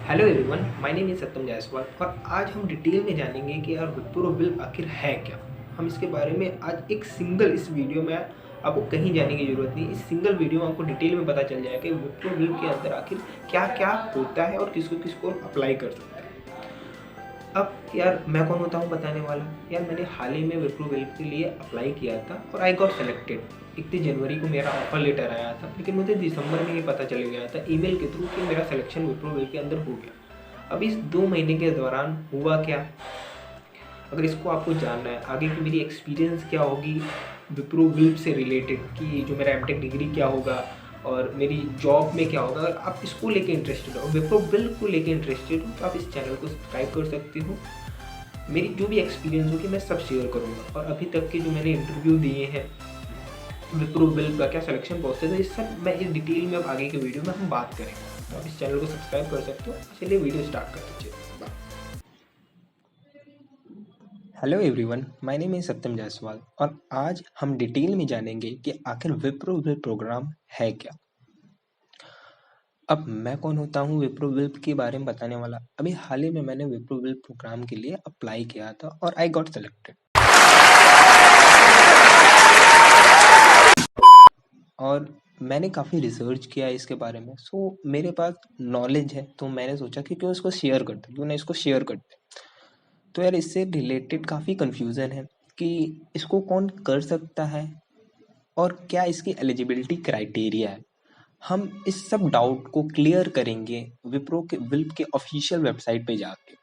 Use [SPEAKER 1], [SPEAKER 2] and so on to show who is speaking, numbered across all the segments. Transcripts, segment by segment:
[SPEAKER 1] Hello everyone, my name is Satyam Jaiswal और आज हम डिटेल में जानेंगे कि यार विप्रो विल्प आखिर है क्या। हम इसके बारे में आज एक सिंगल इस वीडियो में आपको कहीं जाने की ज़रूरत नहीं। इस सिंगल वीडियो में आपको डिटेल में पता चल जाएगा कि विप्रो विल्प के अंदर आखिर क्या क्या होता है और किसको किसको अप्लाई कर सकता है। अब यार मैं कौन होता हूँ बताने वाला। यार मैंने हाल ही में विप्रो विल्प के लिए अप्लाई किया था और आई गॉट सेलेक्टेड। 31 जनवरी को मेरा ऑफर लेटर आया था, लेकिन मुझे दिसंबर में ही पता चल गया था ईमेल के थ्रू कि मेरा सिलेक्शन विप्रो विल्प के अंदर हो गया। अब इस 2 महीने के दौरान हुआ क्या, अगर इसको आपको जानना है, आगे की मेरी एक्सपीरियंस क्या होगी विप्रो विल्प से रिलेटेड, कि जो मेरा एमटेक डिग्री क्या होगा और मेरी जॉब में क्या होगा, अगर आप इसको लेके इंटरेस्टेड हो, विप्रो विल्प को लेके इंटरेस्टेड हो, तो आप इस चैनल को सब्सक्राइब कर सकते हो। मेरी जो भी एक्सपीरियंस होगी मैं सब शेयर करूँगा, और अभी तक के जो मैंने इंटरव्यू दिए हैं, विप्रो विल्प का क्या सिलेक्शन प्रोसेस है, इस सब मैं इस डिटेल में अब आगे के वीडियो में हम बात करेंगे। तो आप इस चैनल को सब्सक्राइब कर सकते हो। चलिए वीडियो स्टार्ट कर दीजिए। Hello everyone, my name is Satyam Jaiswal और आज हम डिटेल में जानेंगे कि आखिर विप्रो विल्प प्रोग्राम है क्या। अब मैं कौन होता हूँ विप्रो विल्प के बारे में बताने वाला। अभी हाल ही में मैंने विप्रो विल्प प्रोग्राम के लिए अप्लाई किया था और आई गॉट सेलेक्टेड। और मैंने काफ़ी रिसर्च किया है इसके बारे में, सो मेरे पास नॉलेज है, तो मैंने सोचा कि क्यों इसको शेयर करते, क्यों ना इसको शेयर करते। तो यार इससे रिलेटेड काफ़ी कन्फ्यूज़न है कि इसको कौन कर सकता है और क्या इसकी एलिजिबिलिटी क्राइटेरिया है। हम इस सब डाउट को क्लियर करेंगे विप्रो के विल्प के ऑफिशियल वेबसाइट पे जाके।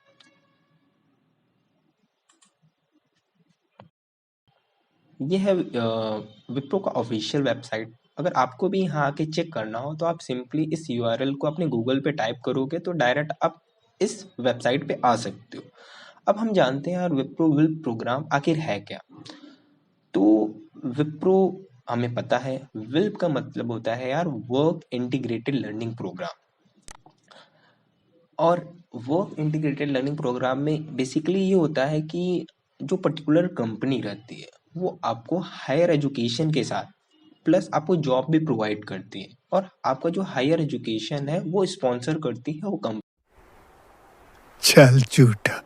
[SPEAKER 1] ये है विप्रो का ऑफिशियल वेबसाइट। अगर आपको भी यहाँ आके चेक करना हो तो आप सिंपली इस यूआरएल को अपने गूगल पे टाइप करोगे तो डायरेक्ट आप इस वेबसाइट पे आ सकते हो। अब हम जानते हैं यार विप्रो विल्प प्रोग्राम आखिर है क्या। तो विप्रो, हमें पता है विल्प का मतलब होता है यार वर्क इंटीग्रेटेड लर्निंग प्रोग्राम। और वर्क इंटीग्रेटेड लर्निंग प्रोग्राम में बेसिकली ये होता है कि जो पर्टिकुलर कंपनी रहती है वो आपको हायर एजुकेशन के साथ प्लस आपको जॉब भी प्रोवाइड करती है, और आपका जो हायर एजुकेशन है वो स्पॉन्सर करती है वो कंपनी।
[SPEAKER 2] चल झूठा।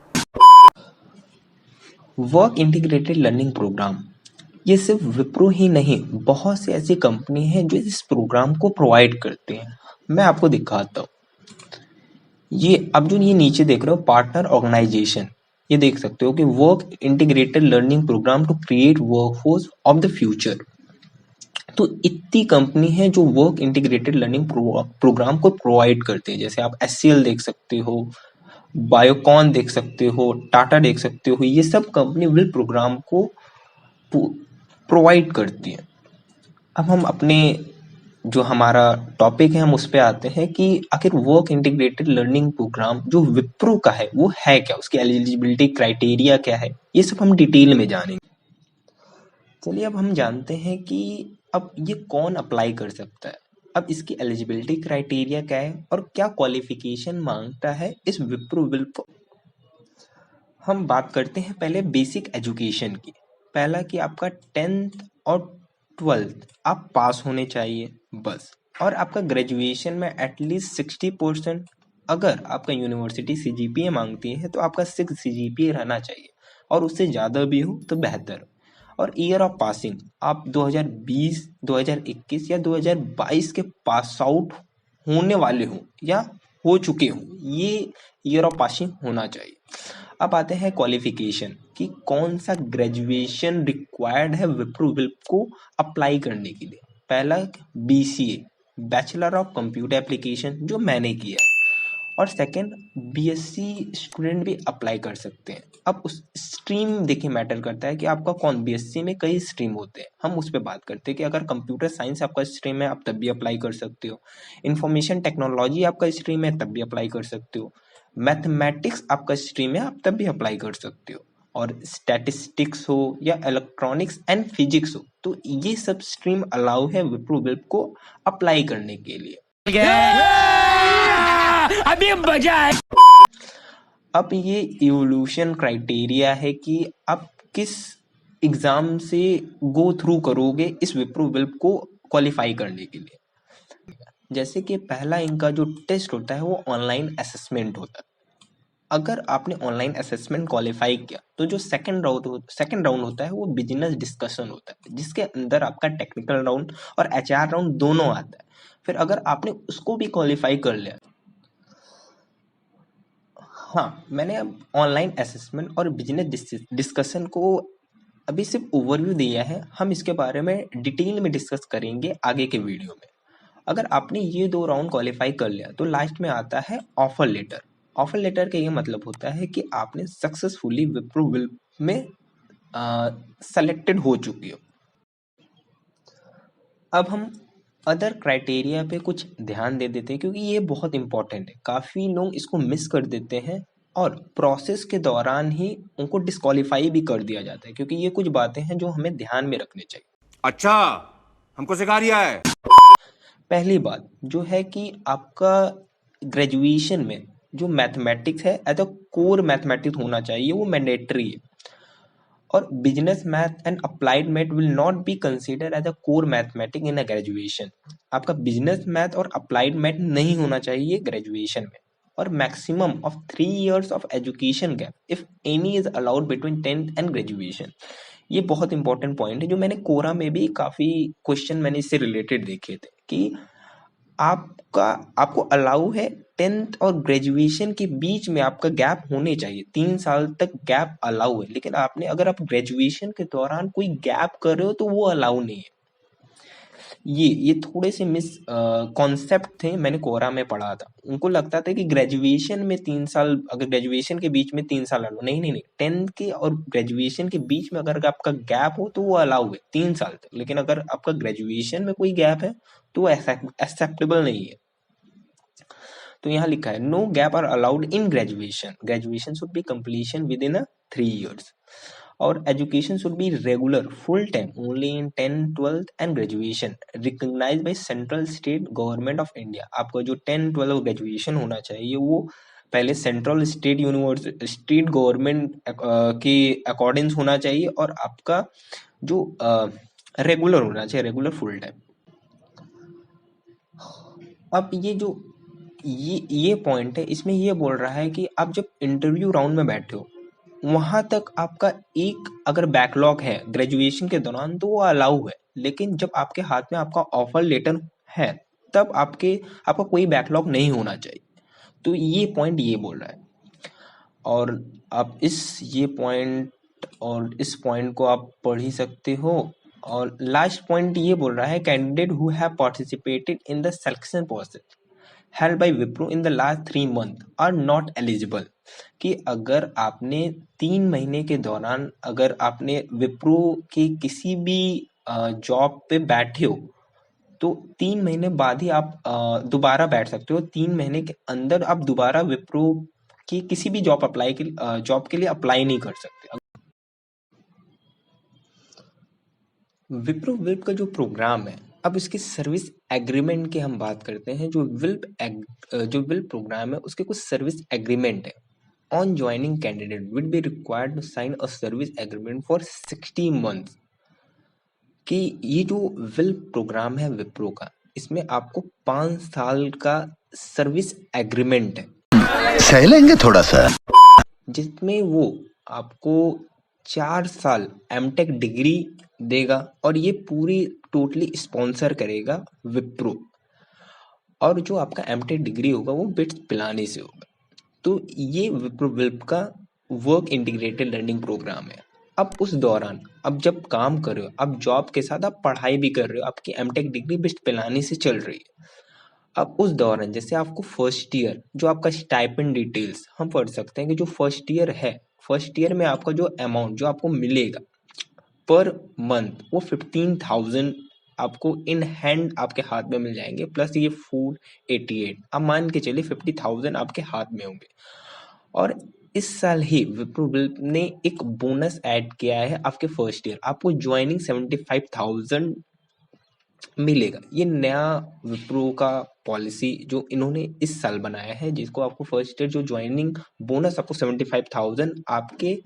[SPEAKER 1] वर्क इंटीग्रेटेड लर्निंग प्रोग्राम ये सिर्फ विप्रो ही नहीं, बहुत सी ऐसी कंपनी हैं जो इस प्रोग्राम को प्रोवाइड करते हैं। मैं आपको दिखाता हूँ। ये अब जो ये नीचे देख रहे हो पार्टनर ऑर्गेनाइजेशन, ये देख सकते हो कि work integrated learning program to create workforce of the future. तो इतनी कंपनी है जो वर्क इंटीग्रेटेड लर्निंग प्रोग्राम को प्रोवाइड करते हैं। जैसे आप एचसीएल देख सकते हो, बायोकॉन देख सकते हो, टाटा देख सकते हो, ये सब कंपनी विल प्रोग्राम को प्रोवाइड करती है। अब हम अपने जो हमारा टॉपिक है हम उस पे आते हैं कि आखिर वर्क इंटीग्रेटेड लर्निंग प्रोग्राम जो विप्रो का है वो है क्या, उसकी एलिजिबिलिटी क्राइटेरिया क्या है, ये सब हम डिटेल में जानेंगे। चलिए अब हम जानते हैं कि अब ये कौन अप्लाई कर सकता है। अब इसकी एलिजिबिलिटी क्राइटेरिया क्या है और क्या क्वालिफिकेशन मांगता है इस विप्रो विल्प। हम बात करते हैं पहले बेसिक एजुकेशन की। पहला कि आपका 10th और 12th आप पास होने चाहिए बस, और आपका ग्रेजुएशन में एटलीस्ट 60%। अगर आपका यूनिवर्सिटी सीजीपीए मांगती है तो आपका 6 सीजीपीए रहना चाहिए, और उससे ज़्यादा भी हो तो बेहतर। और ईयर ऑफ पासिंग आप 2020, 2021 या 2022 के पास आउट होने वाले हो या हो चुके हो, ये ईयर ऑफ पासिंग होना चाहिए। अब आते हैं क्वालिफिकेशन कि कौन सा ग्रेजुएशन रिक्वायर्ड है विप्रो विल्प को अप्लाई करने के लिए। पहला BCA, bachelor of computer application, जो मैंने किया, और सेकंड बीएससी स्टूडेंट भी अप्लाई कर सकते हैं। अब उस स्ट्रीम देखिए मैटर करता है कि आपका कौन, बीएससी में कई स्ट्रीम होते हैं, हम उस पर बात करते हैं कि अगर कंप्यूटर साइंस आपका स्ट्रीम है आप तब भी अप्लाई कर सकते हो, इंफॉर्मेशन टेक्नोलॉजी आपका स्ट्रीम है तब भी अप्लाई कर सकते हो, मैथमेटिक्स आपका स्ट्रीम है आप तब भी अप्लाई कर सकते हो, और स्टैटिस्टिक्स हो या इलेक्ट्रॉनिक्स एंड फिजिक्स हो, तो ये सब स्ट्रीम अलाउ है विप्रो विल्प को अप्लाई करने के लिए।
[SPEAKER 2] अभी मजा है।
[SPEAKER 1] अब ये इवोल्यूशन क्राइटेरिया है कि आप किस एग्जाम से गो थ्रू करोगे इस विप्रो विल्प को क्वालिफाई करने के लिए। जैसे कि पहला इनका जो टेस्ट होता है वो ऑनलाइन असेसमेंट होता है। अगर आपने ऑनलाइन असेसमेंट क्वालिफाई किया तो जो सेकंड राउंड होता है वो बिजनेस डिस्कशन होता है, जिसके अंदर आपका टेक्निकल राउंड और एचआर राउंड दोनों आता है। फिर अगर आपने उसको भी क्वालिफाई कर लिया, हाँ, मैंने अब ऑनलाइन असेसमेंट और बिजनेस डिस्कशन को अभी सिर्फ ओवरव्यू दिया है, हम इसके बारे में डिटेल में डिस्कस करेंगे आगे के वीडियो में। अगर आपने ये 2 राउंड क्वालिफाई कर लिया तो लास्ट में आता है ऑफर लेटर। ऑफर लेटर का ये मतलब होता है कि आपने सक्सेसफुली विप्रो में सेलेक्टेड हो चुकी हो। अब हम अदर क्राइटेरिया पे कुछ ध्यान दे देते हैं, क्योंकि ये बहुत इंपॉर्टेंट है। काफ़ी लोग इसको मिस कर देते हैं और प्रोसेस के दौरान ही उनको डिस्क्वालीफाई भी कर दिया जाता है, क्योंकि ये कुछ बातें हैं जो हमें ध्यान में रखनी चाहिए।
[SPEAKER 3] अच्छा, हमको सिखा रिया है।
[SPEAKER 1] पहली बात जो है कि आपका ग्रेजुएशन में जो मैथमेटिक्स है एज अ कोर मैथमेटिक्स होना चाहिए, वो मैंडेटरी है। और business math and applied math will not be consider as a core mathematics in a graduation. आपका बिजनेस मैथ और अप्लाइड मैथ नहीं होना चाहिए ग्रेजुएशन में। और maximum of 3 years of education gap if any is allowed between 10th and graduation. ये बहुत important point है, जो मैंने कोरा में भी काफी क्वेश्चन मैंने इससे रिलेटेड देखे थे कि आपका आपको अलाउ है 10th और ग्रेजुएशन के बीच में आपका गैप होने चाहिए, 3 साल तक गैप अलाउ है। लेकिन आपने अगर आप ग्रेजुएशन के दौरान कोई गैप कर रहे हो तो वो अलाउ नहीं है। ये थोड़े से मिस कॉन्सेप्ट थे, मैंने कोरा में पढ़ा था। उनको लगता था कि ग्रेजुएशन में 3 साल, अगर ग्रेजुएशन के बीच में 3 साल अलाउ, नहीं नहीं नहीं, 10th के और ग्रेजुएशन के बीच में अगर आपका गैप हो तो वो अलाउ है 3 साल तक। लेकिन अगर आपका ग्रेजुएशन में कोई गैप है तो वो एक्सेप्टेबल नहीं है। तो यहाँ लिखा है no gap are allowed in graduation, graduation should be completion within 3 years। और education should be regular full time only in 10th 12th and graduation recognised by central state government of India. आपका जो 10th 12th graduation होना चाहिए वो पहले central state university state government के according होना चाहिए, और आपका जो रेगुलर होना चाहिए, रेगुलर फुल टाइम। अब ये पॉइंट है, इसमें ये बोल रहा है कि आप जब इंटरव्यू राउंड में बैठे हो वहां तक आपका एक अगर बैकलॉग है ग्रेजुएशन के दौरान तो वो अलाउ है। लेकिन जब आपके हाथ में आपका ऑफर लेटर है तब आपका कोई बैकलॉग नहीं होना चाहिए। तो ये पॉइंट ये बोल रहा है। और आप इस पॉइंट को आप पढ़ ही सकते हो। और लास्ट पॉइंट ये बोल रहा है candidate who have participated in the selection process held by Wipro in the last 3 months are not eligible. कि अगर आपने 3 महीने के दौरान अगर आपने विप्रो के किसी भी जॉब पे बैठे हो तो 3 महीने बाद ही आप दोबारा बैठ सकते हो। 3 महीने के अंदर आप दोबारा विप्रो की किसी भी जॉब के लिए अप्लाई नहीं कर सकते। विप्रो विल्प का जो प्रोग्राम है, अब इसकी सर्विस एग्रीमेंट की हम बात करते हैं। जो विल्प प्रोग्राम है उसके कुछ सर्विस एग्रीमेंट है। On joining candidate will be required to sign a service agreement for 60 months। कि ये जो विल्प प्रोग्राम है विप्रो का, इसमें आपको 5 साल का सर्विस एग्रीमेंट है,
[SPEAKER 2] सह लेंगे थोड़ा सा।
[SPEAKER 1] जिसमें वो आपको 4 साल एमटेक डिग्री देगा और ये पूरी टोटली स्पॉन्सर करेगा विप्रो। और जो आपका एमटेक डिग्री होगा वो बिट्स पिलानी से होगा। तो ये विप्रो विल्प का वर्क इंटीग्रेटेड लर्निंग प्रोग्राम है। अब उस दौरान अब जब काम कर रहे हो, अब जॉब के साथ आप पढ़ाई भी कर रहे हो, आपकी एमटेक डिग्री बिट्स पिलानी से चल रही है। अब उस दौरान जैसे आपको फर्स्ट ईयर जो आपका स्टाइपेंड डिटेल्स हम पढ़ सकते हैं कि जो फर्स्ट ईयर है, फर्स्ट ईयर में आपका जो अमाउंट जो आपको मिलेगा पर मंथ वो 15,000 आपको इन हैंड आपके हाथ में मिल जाएंगे, प्लस ये फूड 88। अब मान के चलिए 50,000 आपके हाथ में होंगे। और इस साल ही विप्रो विल्प ने एक बोनस ऐड किया है आपके फर्स्ट ईयर, आपको ज्वाइनिंग 75,000 मिलेगा। ये नया विप्रो का पॉलिसी जो इन्होंने इस साल बनाया है, जिसको आपको फर्स्ट ईयर जो ज्वाइनिंग बोनस आपको 75,000 आपके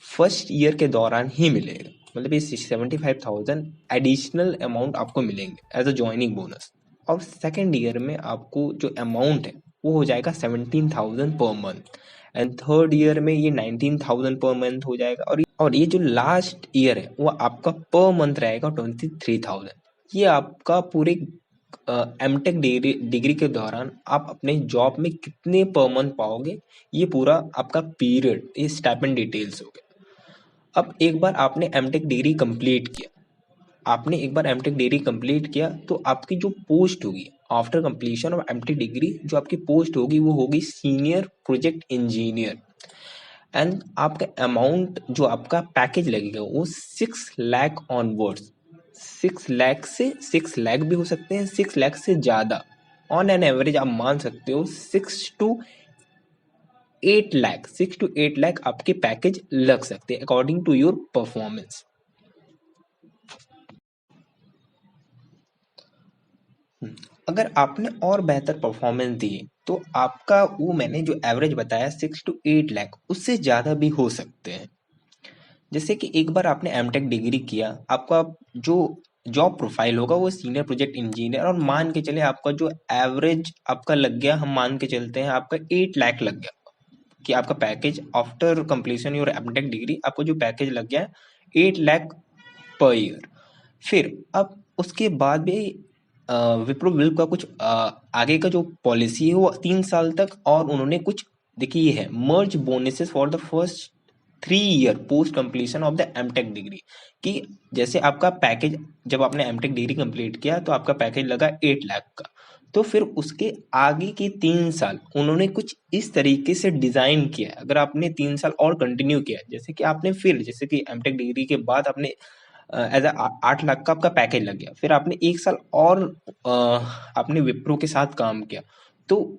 [SPEAKER 1] फर्स्ट ईयर के दौरान ही मिलेगा। मतलब ये 75,000 एडिशनल अमाउंट आपको मिलेंगे एज अ ज्वाइनिंग बोनस। और सेकेंड ईयर में आपको जो अमाउंट है वो हो जाएगा 17,000 per month, and third year में ये 19,000 पर मंथ हो जाएगा, और ये जो लास्ट ईयर है वो आपका पर मंथ रहेगा 23,000। ये आपका पूरे एमटेक डिग्री के दौरान आप अपने जॉब में कितने पर मंथ पाओगे, ये पूरा आपका पीरियड, ये स्टाइपेंड डिटेल्स हो गया। अब एक बार आपने एमटेक डिग्री कंप्लीट किया, तो आपकी जो पोस्ट होगी after completion of MTech degree, जो आपकी पोस्ट होगी वो होगी सीनियर प्रोजेक्ट इंजीनियर, एंड आपका अमाउंट जो आपका पैकेज लगेगा वो 6 लाख ऑनवर्ड्स, 6 लाख से 6 लाख भी हो सकते हैं, 6 लाख से ज़्यादा, ऑन एन एवरेज आप मान सकते हो 6 to 8 लाख आपके पैकेज लग सकते हैं अकॉर्डिंग टू योर परफॉर्मेंस। अगर आपने और बेहतर परफॉर्मेंस दी तो आपका वो मैंने जो एवरेज बताया 6 to 8 लाख उससे ज़्यादा भी हो सकते हैं। जैसे कि एक बार आपने एमटेक डिग्री किया, आपका जो जॉब प्रोफाइल होगा वो सीनियर प्रोजेक्ट इंजीनियर, और मान के चले आपका जो एवरेज आपका लग गया, हम मान के चलते हैं आपका 8 लाख लग गया कि आपका package after completion your MTech degree, आपको जो पैकेज लग गया 8 लाख पर ईयर। फिर अब उसके बाद भी विप्रो विल्प का कुछ आगे का जो पॉलिसी है वो 3 साल तक, और उन्होंने कुछ देखिए ये है merge bonuses for the first 3 year post completion of the MTech degree, कि जैसे आपका पैकेज जब आपने एमटेक डिग्री कंप्लीट किया तो आपका पैकेज लगा 8 लाख का, तो फिर उसके आगे के 3 साल उन्होंने कुछ इस तरीके से डिजाइन किया। अगर आपने 3 साल और कंटिन्यू किया, जैसे कि आपने फिर जैसे कि एमटेक डिग्री के बाद आपने एज 8 लाख का आपका पैकेज लग गया, फिर आपने 1 साल और आपने विप्रो के साथ काम किया, तो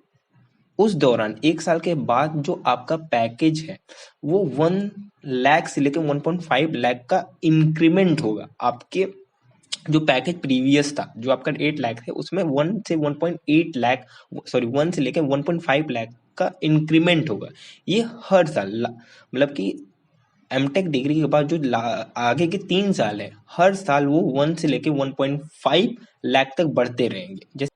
[SPEAKER 1] उस दौरान 1 साल के बाद जो आपका पैकेज है वो 1 लाख से लेकर 1.5 लाख का इंक्रीमेंट होगा। आपके जो पैकेज प्रीवियस था जो आपका 8 लाख थे उसमें 1 से 1.8 लाख, सॉरी 1 से लेकर 1.5 लाख का इंक्रीमेंट होगा। ये हर साल मतलब कि एमटेक डिग्री के बाद जो आगे के 3 साल है, हर साल वो 1 से लेके 1.5 लाख तक बढ़ते रहेंगे। जैसे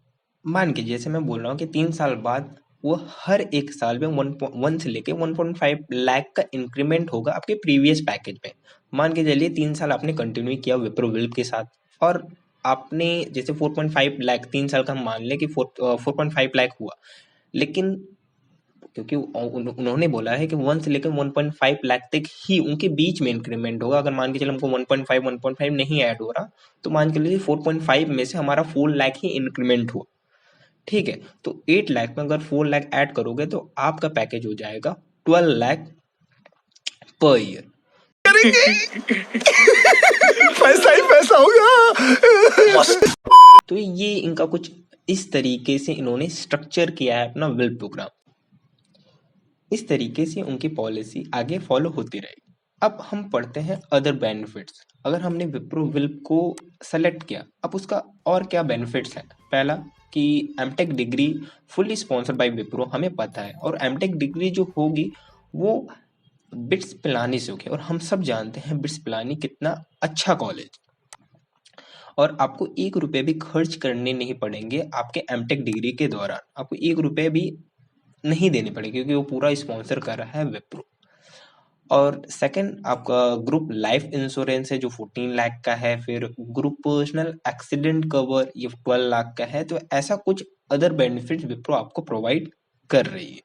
[SPEAKER 1] मान के जैसे मैं बोल रहा हूँ कि 3 साल बाद वो हर एक साल में 1 से लेके 1.5 लाख का इंक्रीमेंट होगा आपके प्रीवियस पैकेज में। मान के चलिए 3 साल आपने कंटिन्यू किया विप्रो विल्प के साथ, और आपने जैसे 4.5 लाख 3 साल का हम मान लें कि 4.5 लाख हुआ, लेकिन क्योंकि उन्होंने बोला है कि 1 से लेकर 1.5 लाख तक ही उनके बीच में इंक्रीमेंट होगा। अगर मान के चलो हमको 1.5 नहीं ऐड हो रहा, तो मान के लिए 4.5 में से हमारा 4 लाख ही इंक्रीमेंट हुआ, ठीक है। तो 8 लाख में अगर 4 लाख ऐड करोगे तो आपका पैकेज हो जाएगा 12 लाख पर ईयर।
[SPEAKER 2] पैसा ही पैसा होगा।
[SPEAKER 1] तो ये इनका कुछ इस तरीके से इन्होंने स्ट्रक्चर किया है अपना विल्प प्रोग्राम। इस तरीके से उनकी पॉलिसी आगे फॉलो होती रहेगी। अब हम पढ़ते हैं अदर बेनिफिट्स। अगर हमने विप्रो विल्प को सेलेक्ट किया, अब उसका और क्या बेनिफिट्स हैं। पहला कि MTech degree fully sponsored by Wipro, हमें पता है, और एमटेक डिग्री जो होगी वो बिट्स पिलानी से होगी, और हम सब जानते हैं बिट्स पिलानी कितना अच्छा कॉलेज, और आपको 1 रुपये भी खर्च करने नहीं पड़ेंगे आपके एमटेक डिग्री के दौरान। आपको 1 रुपये भी नहीं देने पड़ेंगे क्योंकि वो पूरा स्पॉन्सर कर रहा है विप्रो। और सेकंड आपका ग्रुप लाइफ इंश्योरेंस है जो 14 लाख का है, फिर ग्रुप पर्सनल एक्सीडेंट कवर ये 12 लाख का है। तो ऐसा कुछ अदर बेनिफिट्स विप्रो आपको प्रोवाइड कर रही है।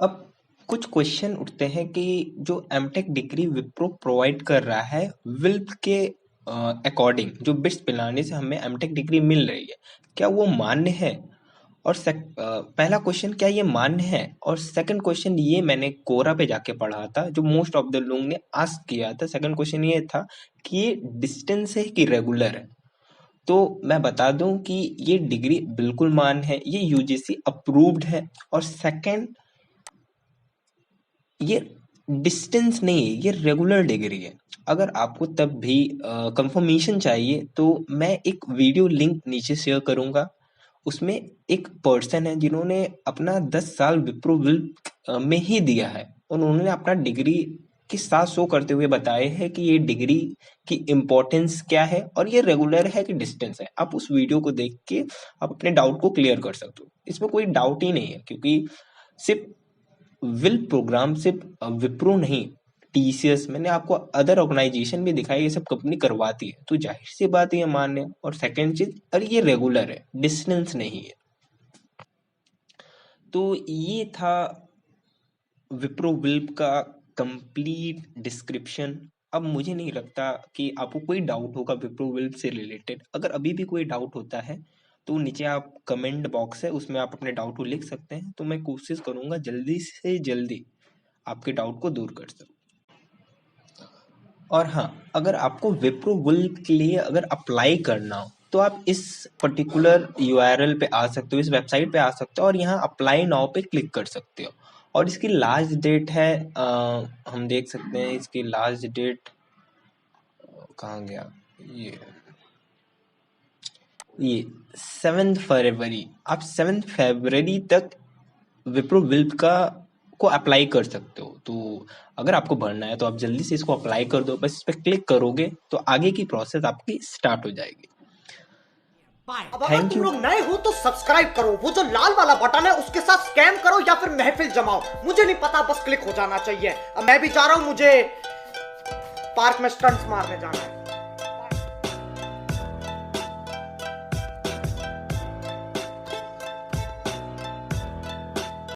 [SPEAKER 1] अब कुछ क्वेश्चन उठते हैं कि जो एमटेक डिग्री विप्रो प्रोवाइड कर रहा है विल्प के अकॉर्डिंग, जो बिट्स पिलाने से हमें एमटेक डिग्री मिल रही है, क्या वो मान्य है? और पहला क्वेश्चन क्या ये मान्य है, और सेकंड क्वेश्चन ये मैंने कोरा पे जाके पढ़ा था जो मोस्ट ऑफ द लोग ने आस्क किया था। सेकंड क्वेश्चन ये था कि ये डिस्टेंस है कि रेगुलर है। तो मैं बता दूं कि ये डिग्री बिल्कुल मान्य है, ये यूजीसी अप्रूव्ड है, और सेकंड ये डिस्टेंस नहीं है, ये रेगुलर डिग्री है। अगर आपको तब भी कंफर्मेशन चाहिए तो मैं एक वीडियो लिंक नीचे शेयर करूंगा। उसमें एक पर्सन है जिन्होंने अपना 10 साल विप्रो विल्प में ही दिया है, और उन्होंने अपना डिग्री के साथ शो करते हुए बताए हैं कि ये डिग्री की इम्पोर्टेंस क्या है और ये रेगुलर है कि डिस्टेंस है। आप उस वीडियो को देख के आप अपने डाउट को क्लियर कर सकते हो, इसमें कोई डाउट ही नहीं है, क्योंकि सिर्फ विल प्रोग्राम सिर्फ विप्रो नहीं, टीसीएस, मैंने आपको अदर ऑर्गेनाइजेशन भी दिखाई, ये सब कंपनी करवाती है, तो जाहिर सी बात ये मान्य है। और सेकेंड चीज, और ये रेगुलर है, डिस्टेंस नहीं है। तो ये था विप्रो विल्प का कंप्लीट डिस्क्रिप्शन। अब मुझे नहीं लगता कि आपको कोई डाउट होगा विप्रो विल्प से रिलेटेड। अगर अभी भी कोई डाउट होता है तो नीचे आप कमेंट बॉक्स है, उसमें आप अपने डाउट को लिख सकते हैं, तो मैं कोशिश करूंगा जल्दी से जल्दी आपके डाउट को दूर कर सकूं। और हाँ, अगर आपको विप्रो विल्प के लिए अगर अप्लाई करना हो तो आप इस पर्टिकुलर यूआरएल पे आ सकते हो, इस वेबसाइट पे आ सकते हो और यहाँ अप्लाई नाउ पे क्लिक कर सकते हो। और इसकी लास्ट डेट है, हम देख सकते हैं इसकी लास्ट डेट कहाँ गया, ये 7 फरवरी। आप 7 फरवरी तक विप्रो विल्प का को अप्लाई कर सकते हो। तो अगर आपको भरना है तो आप जल्दी से इसको अप्लाई कर दो, बस इस पर क्लिक करोगे तो आगे की प्रोसेस आपकी स्टार्ट हो जाएगी।
[SPEAKER 4] अब अगर तुम लोग नए हो तो सब्सक्राइब करो, वो जो लाल वाला बटन है उसके साथ स्कैम करो या फिर महफिल जमाओ, मुझे नहीं पता, बस क्लिक हो जाना चाहिए। अब मैं भी जा रहा हूं, मुझे पार्क में स्टंट्स मारने जाना है।